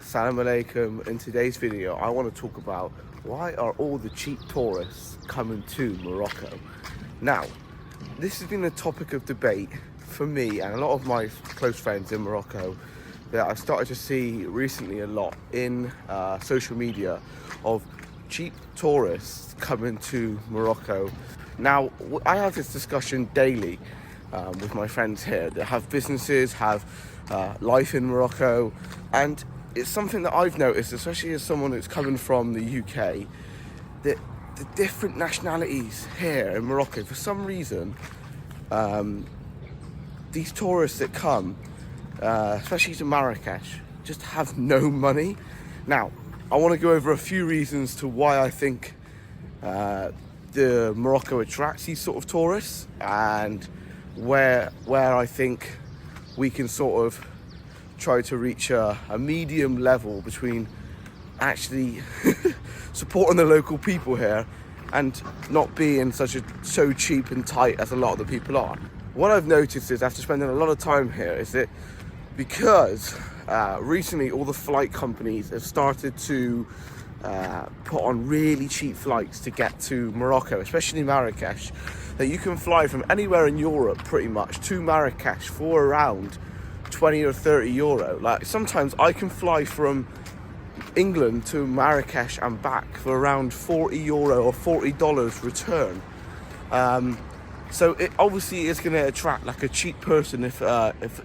Assalamu alaikum. In today's video, I want to talk about why are all the cheap tourists coming to Morocco. Now, this has been a topic of debate for me and a lot of my close friends in Morocco that I've started to see recently a lot in social media of cheap tourists coming to Morocco. Now, I have this discussion daily with my friends here that have businesses, have life in Morocco, and it's something that I've noticed, especially as someone who's coming from the UK, that the different nationalities here in Morocco, for some reason, these tourists that come, especially to Marrakesh, just have no money. Now, I want to go over a few reasons to why I think the Morocco attracts these sort of tourists, and where I think we can sort of try to reach a medium level between actually supporting the local people here and not being so cheap and tight as a lot of the people are. What I've noticed is, after spending a lot of time here, is that because recently all the flight companies have started to put on really cheap flights to get to Morocco, especially Marrakesh, that you can fly from anywhere in Europe pretty much to Marrakesh for around 20 or 30 euro. Like, sometimes I can fly from England to Marrakesh and back for around 40 euro or $40 return. So it obviously is going to attract like a cheap person. If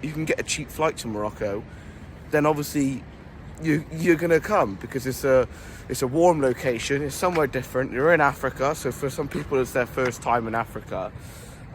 you can get a cheap flight to Morocco, then obviously you're going to come, because it's a warm location, it's somewhere different, you're in Africa, so for some people it's their first time in Africa.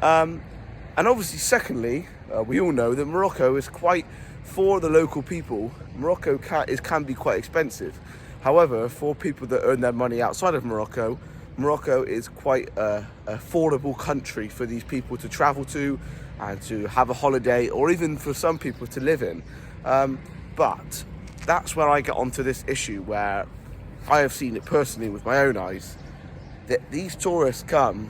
And obviously, secondly, we all know that Morocco is quite, for the local people, Morocco can be quite expensive. However, for people that earn their money outside of Morocco, Morocco is quite an affordable country for these people to travel to and to have a holiday, or even for some people to live in. But that's where I get onto this issue, where I have seen it personally with my own eyes, that these tourists come,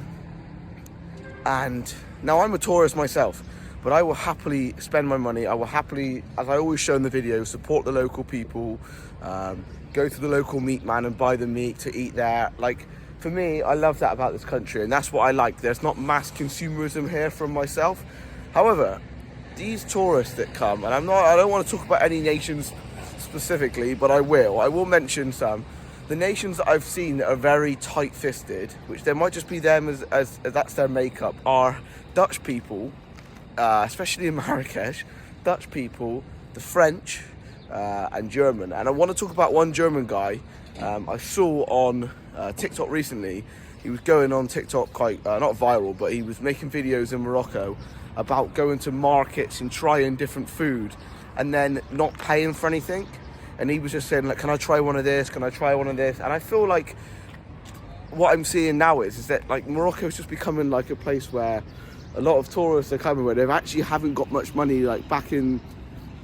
and now I'm a tourist myself, but I will happily spend my money. I will happily, as I always show in the video, support the local people, go to the local meat man and buy the meat to eat there. Like, for me, I love that about this country, and that's what I like. There's not mass consumerism here from myself. However, these tourists that come, and I don't want to talk about any nations specifically, but I will mention some. The nations that I've seen that are very tight-fisted, which there might just be them as that's their makeup, are Dutch people, especially in Marrakesh, Dutch people, the French, and German. And I want to talk about one German guy I saw on TikTok recently. He was going on TikTok quite, not viral, but he was making videos in Morocco about going to markets and trying different food and then not paying for anything. And he was just saying, like, can I try one of this? Can I try one of this? And I feel like what I'm seeing now is that, like, Morocco is just becoming like a place where a lot of tourists are coming where they actually haven't got much money, like back in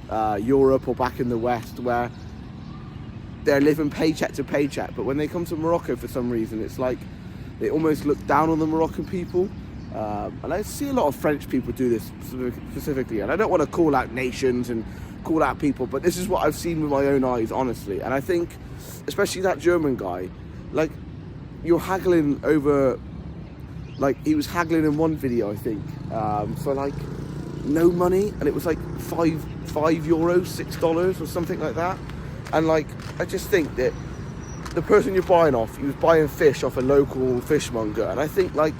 Europe or back in the West, where they're living paycheck to paycheck. But when they come to Morocco, for some reason, it's like they almost look down on the Moroccan people. And I see a lot of French people do this specifically, and I don't want to call out nations and call out people, but this is what I've seen with my own eyes, honestly. And I think, especially that German guy, like, you're haggling over, like, he was haggling in one video, I think, for like no money, and it was like €5, $6 or something like that. And like, I just think that the person you're buying off, he was buying fish off a local fishmonger, and I think, like,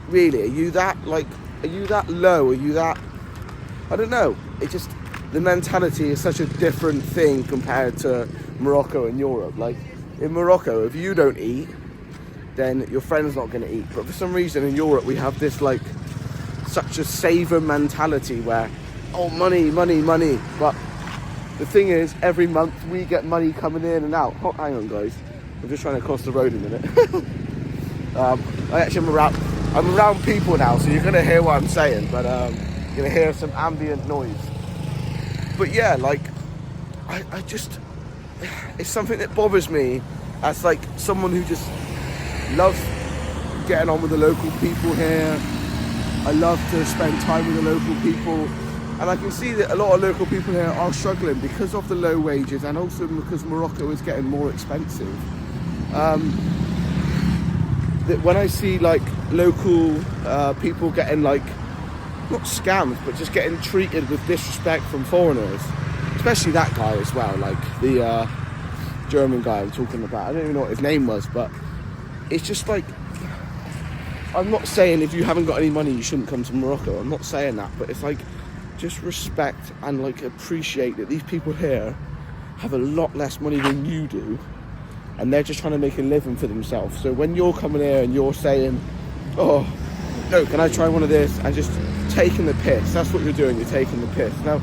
really, are you that low? Are you that, I don't know. It just, the mentality is such a different thing compared to Morocco and Europe. Like, in Morocco, if you don't eat, then your friend's not going to eat. But for some reason in Europe, we have this, like, such a saver mentality where, oh, money. But the thing is, every month we get money coming in and out. Oh, hang on, guys. I'm just trying to cross the road a minute. I'm around people now, so you're going to hear what I'm saying, but you're going to hear some ambient noise. But yeah, like, I just, it's something that bothers me as, like, someone who just loves getting on with the local people here. I love to spend time with the local people, And I can see that a lot of local people here are struggling because of the low wages and also because Morocco is getting more expensive. That when I see like local people getting like, not scammed, but just getting treated with disrespect from foreigners, especially that guy as well, like the German guy I'm talking about. I don't even know what his name was, but it's just like, I'm not saying if you haven't got any money you shouldn't come to Morocco, I'm not saying that, but it's like, just respect and like appreciate that these people here have a lot less money than you do, and they're just trying to make a living for themselves. So when you're coming here and you're saying, oh no, can I try one of this, and just taking the piss, that's what you're doing, you're taking the piss. Now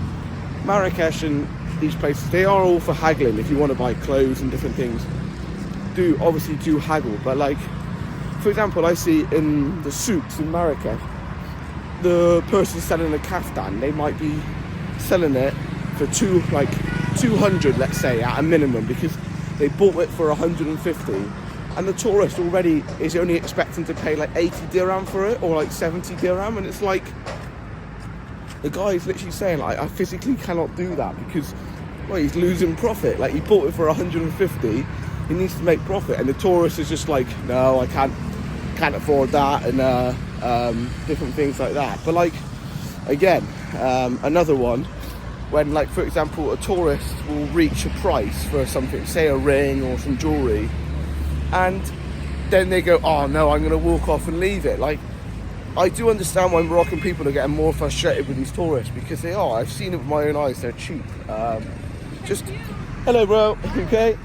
Marrakesh and these places, they are all for haggling. If you want to buy clothes and different things, obviously do haggle. But like, for example, I see in the souks in Marrakesh, the person selling a kaftan, they might be selling it for 200, let's say, at a minimum, because they bought it for 150, and the tourist already is only expecting to pay like 80 dirham for it, or like 70 dirham, and it's like, the guy is literally saying, like, I physically cannot do that because, well, he's losing profit. Like, he bought it for 150, he needs to make profit, and the tourist is just like, no, I can't afford that, and different things like that. But like, again, another one, when like, for example, a tourist will reach a price for something, say a ring or some jewellery, and then they go, oh no, I'm going to walk off and leave it. Like, I do understand why Moroccan people are getting more frustrated with these tourists, because they are. I've seen it with my own eyes, they're cheap. Just, hello bro, okay?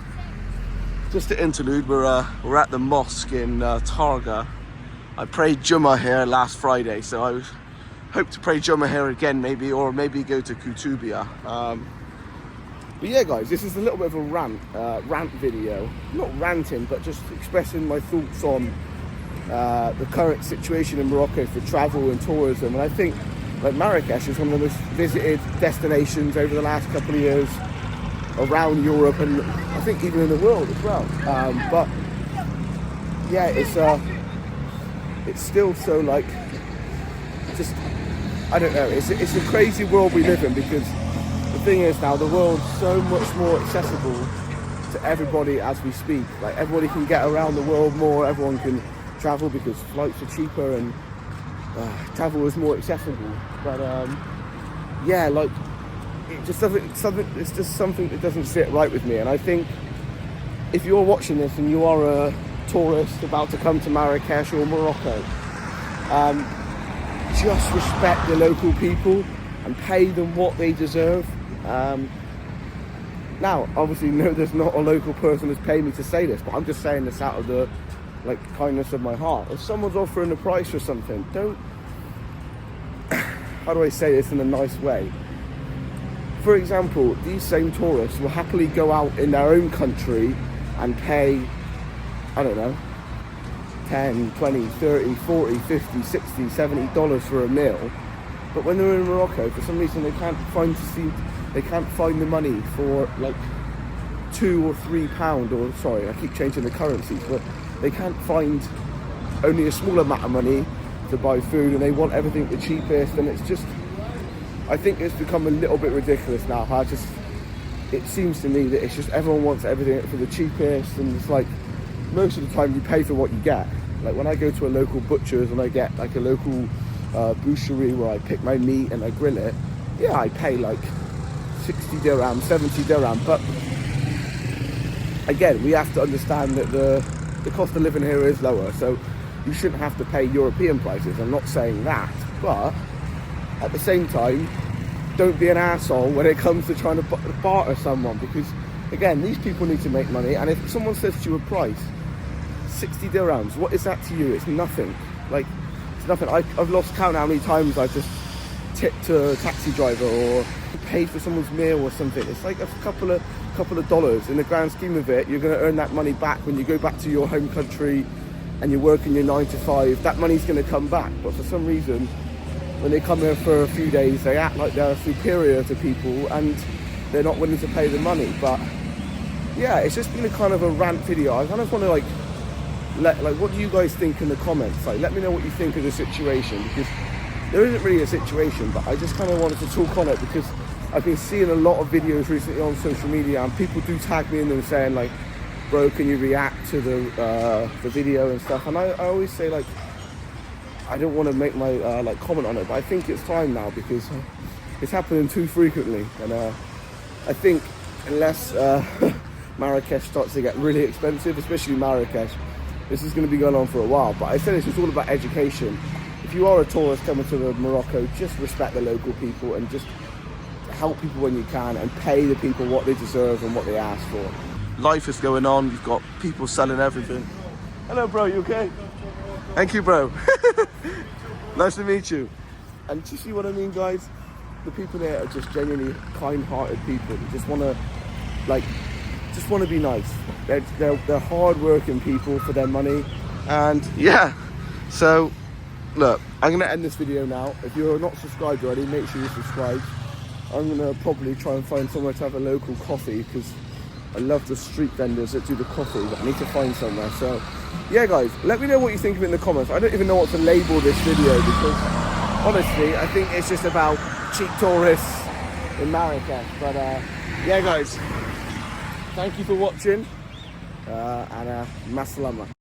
Just an interlude, we're at the mosque in Targa. I prayed Jummah here last Friday, so I hope to pray Jummah here again, maybe, or maybe go to Kutubia. But yeah, guys, this is a little bit of a rant video. Not ranting, but just expressing my thoughts on the current situation in Morocco for travel and tourism. And I think like Marrakesh is one of the most visited destinations over the last couple of years around Europe, and I think even in the world as well. But yeah, it's still so like, just, I don't know, it's a crazy world we live in, because the thing is now the world's so much more accessible to everybody as we speak. Like, everybody can get around the world more, everyone can travel because flights are cheaper and travel is more accessible. But yeah, like, it's just something that doesn't sit right with me. And I think if you're watching this and you are a tourist about to come to Marrakesh or Morocco, just respect the local people and pay them what they deserve. Now, obviously, no, there's not a local person who's paid me to say this, but I'm just saying this out of the like kindness of my heart. If someone's offering a price for something, don't, how do I say this in a nice way? For example, these same tourists will happily go out in their own country and pay, I don't know, 10, 20, 30, 40, 50, 60, $70 for a meal. But when they're in Morocco, for some reason they can't find the money for like £2 or £3, or sorry, I keep changing the currencies, but they can't find only a small amount of money to buy food, and they want everything the cheapest. And it's just, I think it's become a little bit ridiculous now. It seems to me that it's just everyone wants everything for the cheapest, and it's like most of the time you pay for what you get. Like when I go to a local butcher's and I get like a local boucherie where I pick my meat and I grill it, yeah, I pay like 60 dirham, 70 dirham. But again, we have to understand that the cost of living here is lower, so you shouldn't have to pay European prices. I'm not saying that, but at the same time, don't be an asshole when it comes to trying to barter someone, because again, these people need to make money. And if someone says to you a price, 60 dirhams, what is that to you? It's nothing. Like, it's nothing. I've lost count how many times I've just tipped a taxi driver or paid for someone's meal or something. It's like a couple of dollars. In the grand scheme of it, you're going to earn that money back when you go back to your home country and you're working your 9 to 5. That money's going to come back. But for some reason, when they come here for a few days, they act like they're superior to people and they're not willing to pay the money. But yeah, it's just been a kind of a rant video. I kind of want to like what do you guys think in the comments? Like, let me know what you think of the situation, because there isn't really a situation, but I just kind of wanted to talk on it because I've been seeing a lot of videos recently on social media, and people do tag me in them saying like, bro, can you react to the video and stuff? And I always say like, I don't want to make my like comment on it, but I think it's time now because it's happening too frequently, and I think unless Marrakesh starts to get really expensive, especially Marrakesh, this is going to be going on for a while. But I said it's all about education. If you are a tourist coming to Morocco, just respect the local people and just help people when you can and pay the people what they deserve and what they ask for. Life is going on. You've got people selling everything. Hello, bro. You okay? Thank you, bro. Nice to meet you. And do you see what I mean, guys? The people there are just genuinely kind-hearted people. They just want to be nice. They're hard-working people for their money. And yeah, so look, I'm going to end this video now. If you're not subscribed already, make sure you subscribe. I'm going to probably try and find somewhere to have a local coffee because I love the street vendors that do the coffee, but I need to find somewhere. So yeah, guys, let me know what you think of it in the comments. I don't even know what to label this video because honestly, I think it's just about cheap tourists in Marrakesh. But yeah, guys, thank you for watching and masalama.